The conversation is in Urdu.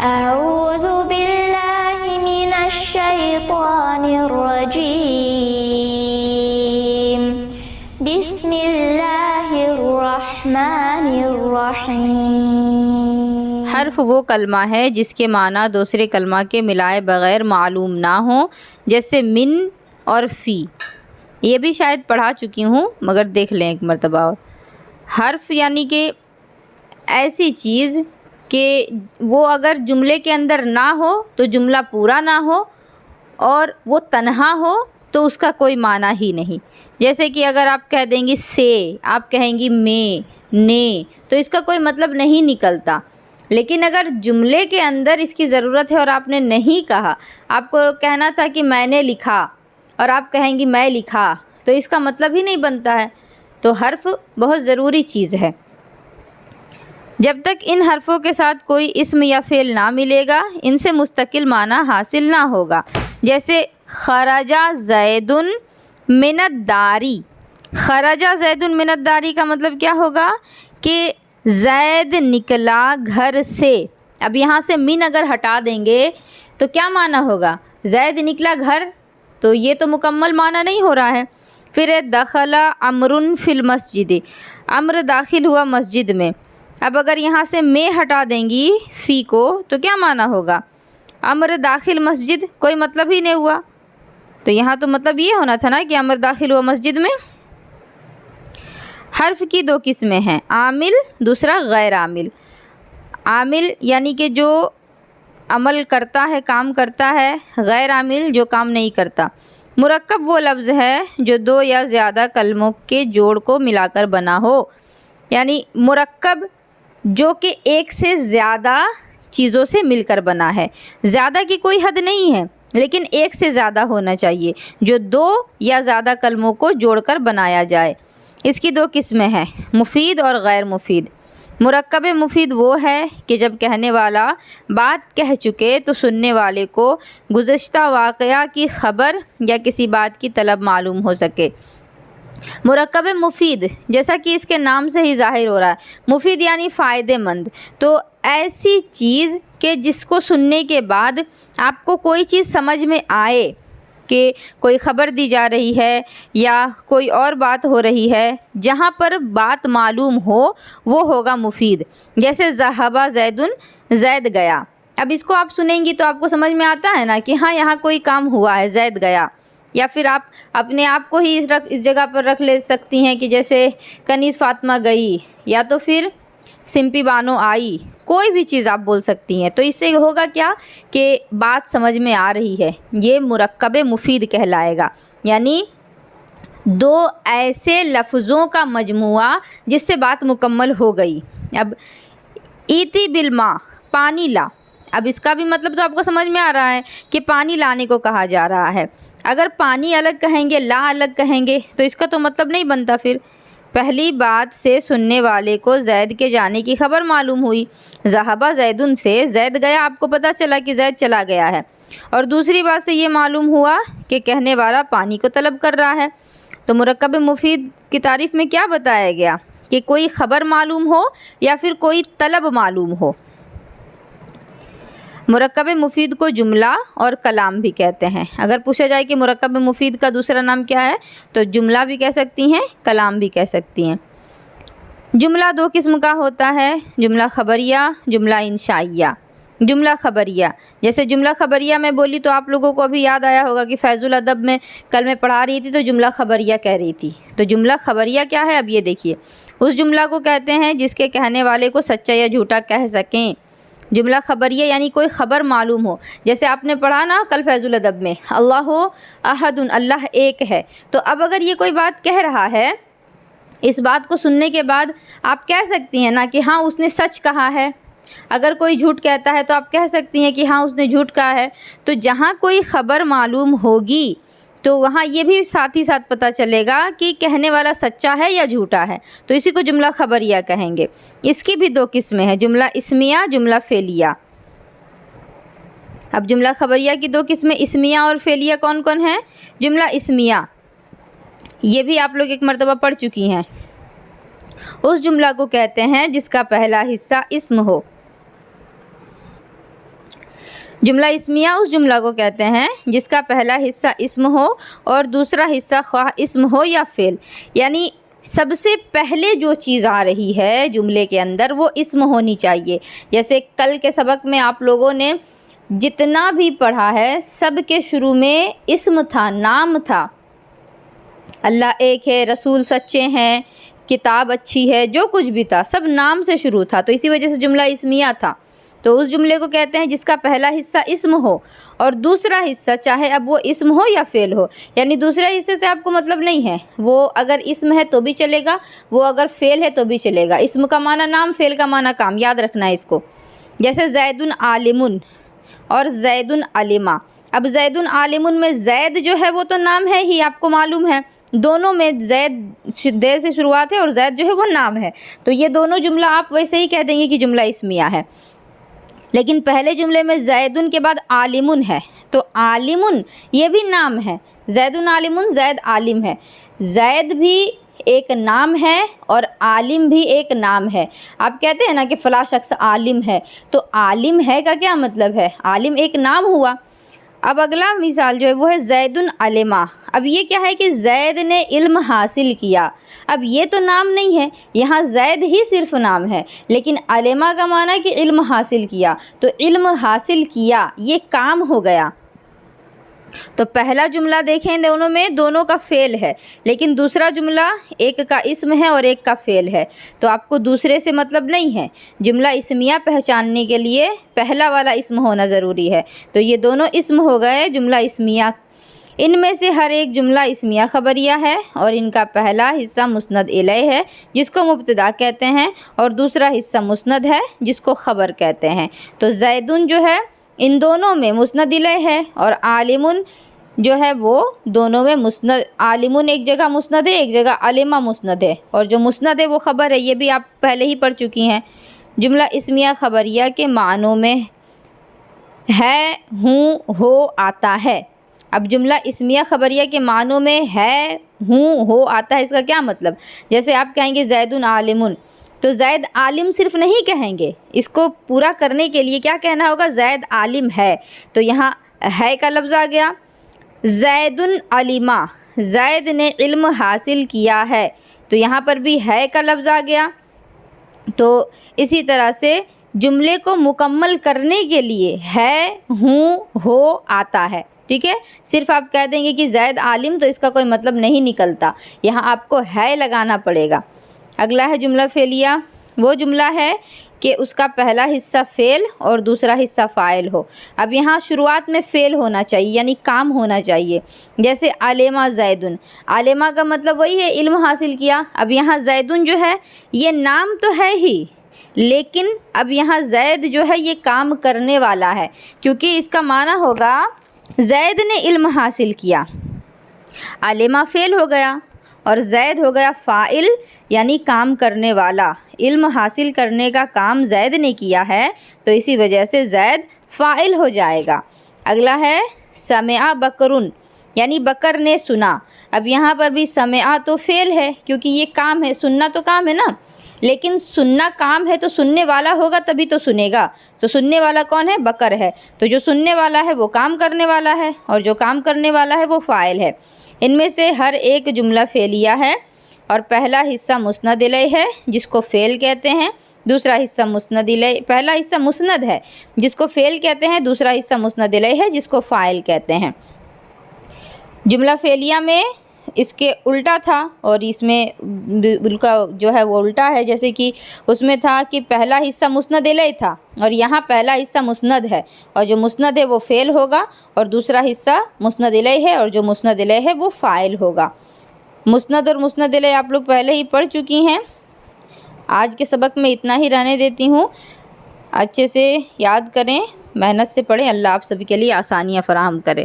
أعوذ بالله من الشيطان الرجيم بسم الله الرحمن الرحیم۔ حرف وہ کلمہ ہے جس کے معنی دوسرے کلمہ کے ملائے بغیر معلوم نہ ہوں، جیسے من اور فی۔ یہ بھی شاید پڑھا چکی ہوں مگر دیکھ لیں ایک مرتبہ اور۔ حرف یعنی کہ ایسی چیز کہ وہ اگر جملے کے اندر نہ ہو تو جملہ پورا نہ ہو، اور وہ تنہا ہو تو اس کا کوئی معنی ہی نہیں۔ جیسے کہ اگر آپ کہہ دیں گی سے، آپ کہیں گی میں، نے، تو اس کا کوئی مطلب نہیں نکلتا۔ لیکن اگر جملے کے اندر اس کی ضرورت ہے اور آپ نے نہیں کہا، آپ کو کہنا تھا کہ میں نے لکھا اور آپ کہیں گی میں لکھا، تو اس کا مطلب ہی نہیں بنتا ہے۔ تو حرف بہت ضروری چیز ہے۔ جب تک ان حرفوں کے ساتھ کوئی اسم یا فعل نہ ملے گا، ان سے مستقل معنی حاصل نہ ہوگا۔ جیسے خرج زید من الداری۔ خرج زید من الداری کا مطلب کیا ہوگا کہ زید نکلا گھر سے۔ اب یہاں سے من اگر ہٹا دیں گے تو کیا معنی ہوگا؟ زید نکلا گھر، تو یہ تو مکمل معنی نہیں ہو رہا ہے۔ پھر دخل عمر فی المسجد، عمر داخل ہوا مسجد میں۔ اب اگر یہاں سے میں ہٹا دیں گی فی کو تو کیا معنی ہوگا؟ عمر داخل مسجد، کوئی مطلب ہی نہیں ہوا۔ تو یہاں تو مطلب یہ ہونا تھا نا کہ عمر داخل ہوا مسجد میں۔ حرف کی دو قسمیں ہیں، عامل، دوسرا غیر عامل۔ عامل یعنی کہ جو عمل کرتا ہے، کام کرتا ہے، غیر عامل جو کام نہیں کرتا۔ مرکب وہ لفظ ہے جو دو یا زیادہ کلموں کے جوڑ کو ملا کر بنا ہو، یعنی مرکب جو کہ ایک سے زیادہ چیزوں سے مل کر بنا ہے۔ زیادہ کی کوئی حد نہیں ہے، لیکن ایک سے زیادہ ہونا چاہیے جو دو یا زیادہ کلموں کو جوڑ کر بنایا جائے۔ اس کی دو قسمیں ہیں، مفید اور غیر مفید۔ مرکب مفید وہ ہے کہ جب کہنے والا بات کہہ چکے تو سننے والے کو گزشتہ واقعہ کی خبر یا کسی بات کی طلب معلوم ہو سکے۔ مرکب مفید جیسا کہ اس کے نام سے ہی ظاہر ہو رہا ہے، مفید یعنی فائدہ مند، تو ایسی چیز کہ جس کو سننے کے بعد آپ کو کوئی چیز سمجھ میں آئے کہ کوئی خبر دی جا رہی ہے یا کوئی اور بات ہو رہی ہے، جہاں پر بات معلوم ہو وہ ہوگا مفید۔ جیسے ذہب زید، زید گیا۔ اب اس کو آپ سنیں گی تو آپ کو سمجھ میں آتا ہے نا کہ ہاں یہاں کوئی کام ہوا ہے، زید گیا۔ یا پھر آپ اپنے آپ کو ہی اس جگہ پر رکھ لے سکتی ہیں کہ جیسے کنیز فاطمہ گئی، یا تو پھر سمپی بانو آئی، کوئی بھی چیز آپ بول سکتی ہیں۔ تو اس سے ہوگا کیا کہ بات سمجھ میں آ رہی ہے، یہ مرکب مفید کہلائے گا، یعنی دو ایسے لفظوں کا مجموعہ جس سے بات مکمل ہو گئی۔ اب ایتی بالماء، پانی لا، اب اس کا بھی مطلب تو آپ کو سمجھ میں آ رہا ہے کہ پانی لانے کو کہا جا رہا ہے۔ اگر پانی الگ کہیں گے، لا الگ کہیں گے تو اس کا تو مطلب نہیں بنتا۔ پھر پہلی بات سے سننے والے کو زید کے جانے کی خبر معلوم ہوئی، ذہب زیدن سے زید گیا، آپ کو پتہ چلا کہ زید چلا گیا ہے۔ اور دوسری بات سے یہ معلوم ہوا کہ کہنے والا پانی کو طلب کر رہا ہے۔ تو مرکب مفید کی تعریف میں کیا بتایا گیا کہ کوئی خبر معلوم ہو یا پھر کوئی طلب معلوم ہو۔ مرکب مفید کو جملہ اور کلام بھی کہتے ہیں۔ اگر پوچھا جائے کہ مرکب مفید کا دوسرا نام کیا ہے تو جملہ بھی کہہ سکتی ہیں، کلام بھی کہہ سکتی ہیں۔ جملہ دو قسم کا ہوتا ہے، جملہ خبریہ، جملہ انشائیہ۔ جملہ خبریہ جیسے جملہ خبریہ میں بولی تو آپ لوگوں کو ابھی یاد آیا ہوگا کہ فیض الادب میں کل میں پڑھا رہی تھی تو جملہ خبریہ کہہ رہی تھی۔ تو جملہ خبریہ کیا ہے؟ اب یہ دیکھیے، اس جملہ کو کہتے ہیں جس کے کہنے والے کو سچا یا جھوٹا کہہ سکیں۔ جملہ خبریہ یعنی کوئی خبر معلوم ہو، جیسے آپ نے پڑھا نا کل فیض الادب میں اللہ احد، اللہ ایک ہے۔ تو اب اگر یہ کوئی بات کہہ رہا ہے، اس بات کو سننے کے بعد آپ کہہ سکتی ہیں نا کہ ہاں اس نے سچ کہا ہے۔ اگر کوئی جھوٹ کہتا ہے تو آپ کہہ سکتی ہیں کہ ہاں اس نے جھوٹ کہا ہے۔ تو جہاں کوئی خبر معلوم ہوگی تو وہاں یہ بھی ساتھ ہی ساتھ پتہ چلے گا کہ کہنے والا سچا ہے یا جھوٹا ہے، تو اسی کو جملہ خبریہ کہیں گے۔ اس کی بھی دو قسمیں ہیں، جملہ اسمیہ، جملہ فعلیہ۔ اب جملہ خبریہ کی دو قسمیں اسمیہ اور فعلیہ کون کون ہیں؟ جملہ اسمیہ یہ بھی آپ لوگ ایک مرتبہ پڑھ چکی ہیں۔ اس جملہ کو کہتے ہیں جس کا پہلا حصہ اسم ہو۔ جملہ اسمیہ اس جملہ کو کہتے ہیں جس کا پہلا حصہ اسم ہو اور دوسرا حصہ خواہ اسم ہو یا فعل، یعنی سب سے پہلے جو چیز آ رہی ہے جملے کے اندر وہ اسم ہونی چاہیے۔ جیسے کل کے سبق میں آپ لوگوں نے جتنا بھی پڑھا ہے سب کے شروع میں اسم تھا، نام تھا۔ اللہ ایک ہے، رسول سچے ہیں، کتاب اچھی ہے، جو کچھ بھی تھا سب نام سے شروع تھا، تو اسی وجہ سے جملہ اسمیہ تھا۔ تو اس جملے کو کہتے ہیں جس کا پہلا حصہ اسم ہو اور دوسرا حصہ چاہے اب وہ اسم ہو یا فعل ہو، یعنی دوسرے حصے سے آپ کو مطلب نہیں ہے، وہ اگر اسم ہے تو بھی چلے گا، وہ اگر فعل ہے تو بھی چلے گا۔ اسم کا معنی نام، فعل کا معنی کام، یاد رکھنا ہے اس کو۔ جیسے زید عالم اور زید علمہ۔ اب زید عالم میں زید جو ہے وہ تو نام ہے ہی، آپ کو معلوم ہے، دونوں میں زید دے سے شروعات ہے اور زید جو ہے وہ نام ہے، تو یہ دونوں جملہ آپ ویسے ہی کہہ دیں گے کہ جملہ اسمیہ ہے۔ لیکن پہلے جملے میں زید کے بعد عالم ہے، تو عالم یہ بھی نام ہے، زید عالم، زید عالم ہے، زید بھی ایک نام ہے اور عالم بھی ایک نام ہے۔ آپ کہتے ہیں نا کہ فلاں شخص عالم ہے، تو عالم ہے کا کیا مطلب ہے؟ عالم ایک نام ہوا۔ اب اگلا مثال جو ہے وہ ہے زید علمہ۔ اب یہ کیا ہے کہ زید نے علم حاصل کیا، اب یہ تو نام نہیں ہے، یہاں زید ہی صرف نام ہے، لیکن علمہ کا معنی ہے کہ علم حاصل کیا، تو علم حاصل کیا یہ کام ہو گیا۔ تو پہلا جملہ دیکھیں دونوں میں دونوں کا فعل ہے، لیکن دوسرا جملہ ایک کا اسم ہے اور ایک کا فعل ہے، تو آپ کو دوسرے سے مطلب نہیں ہے۔ جملہ اسمیہ پہچاننے کے لیے پہلا والا اسم ہونا ضروری ہے، تو یہ دونوں اسم ہو گئے جملہ اسمیہ۔ ان میں سے ہر ایک جملہ اسمیہ خبریہ ہے اور ان کا پہلا حصہ مسند الیہ ہے جس کو مبتدا کہتے ہیں، اور دوسرا حصہ مسند ہے جس کو خبر کہتے ہیں۔ تو زیدن جو ہے ان دونوں میں مسند الیہ ہے، اور عالم جو ہے وہ دونوں میں مسند، عالم ایک جگہ مسند ہے، ایک جگہ علمہ مسند ہے، اور جو مسند ہے وہ خبر ہے، یہ بھی آپ پہلے ہی پڑھ چکی ہیں۔ جملہ اسمیہ خبریہ کے معنوں میں ہے، ہوں، ہو، آتا ہے۔ اب جملہ اسمیہ خبریہ کے معنوں میں ہے، ہوں، ہو، آتا ہے، اس کا کیا مطلب؟ جیسے آپ کہیں گے زید عالم، تو زید عالم صرف نہیں کہیں گے، اس کو پورا کرنے کے لیے کیا کہنا ہوگا؟ زید عالم ہے، تو یہاں ہے کا لفظ آ گیا۔ زید علمہ، زید نے علم حاصل کیا ہے، تو یہاں پر بھی ہے کا لفظ آ گیا۔ تو اسی طرح سے جملے کو مکمل کرنے کے لیے ہے، ہوں، ہو، آتا ہے، ٹھیک ہے۔ صرف آپ کہہ دیں گے کہ زید عالم تو اس کا کوئی مطلب نہیں نکلتا، یہاں آپ کو ہے لگانا پڑے گا۔ اگلا ہے جملہ فعلیہ، وہ جملہ ہے کہ اس کا پہلا حصہ فعل اور دوسرا حصہ فاعل ہو۔ اب یہاں شروعات میں فعل ہونا چاہیے، یعنی کام ہونا چاہیے۔ جیسے علمہ زیدن، علمہ کا مطلب وہی ہے علم حاصل کیا۔ اب یہاں زیدن جو ہے یہ نام تو ہے ہی، لیکن اب یہاں زید جو ہے یہ کام کرنے والا ہے، کیونکہ اس کا معنی ہوگا زید نے علم حاصل کیا، علمہ فعل ہو گیا اور زید ہو گیا فاعل، یعنی کام کرنے والا۔ علم حاصل کرنے کا کام زید نے کیا ہے، تو اسی وجہ سے زید فاعل ہو جائے گا۔ اگلا ہے سمع بکرن، یعنی بکر نے سنا۔ اب یہاں پر بھی سمع تو فعل ہے کیونکہ یہ کام ہے، سننا تو کام ہے نا، لیکن سننا کام ہے تو سننے والا ہوگا تبھی تو سنے گا، تو سننے والا کون ہے؟ بکر ہے، تو جو سننے والا ہے وہ کام کرنے والا ہے، اور جو کام کرنے والا ہے وہ فاعل ہے۔ ان میں سے ہر ایک جملہ فعلیہ ہے، اور پہلا حصہ مسند الیہ ہے جس کو فعل کہتے ہیں، دوسرا حصہ مسند الیہ، پہلا حصہ مسند ہے جس کو فعل کہتے ہیں، دوسرا حصہ مسند الیہ ہے جس کو فاعل کہتے ہیں۔ جملہ فعلیہ میں اس کے الٹا تھا، اور اس میں ان کا جو ہے وہ الٹا ہے، جیسے کہ اس میں تھا کہ پہلا حصہ مسند الیہ تھا اور یہاں پہلا حصہ مسند ہے، اور جو مسند ہے وہ فعل ہوگا اور دوسرا حصہ مسند الیہ ہے اور جو مسند الیہ ہے وہ فاعل ہوگا۔ مسند اور مسند الیہ آپ لوگ پہلے ہی پڑھ چکی ہیں۔ آج کے سبق میں اتنا ہی رہنے دیتی ہوں، اچھے سے یاد کریں، محنت سے پڑھیں، اللہ آپ سبھی کے لیے آسانیاں فراہم کرے۔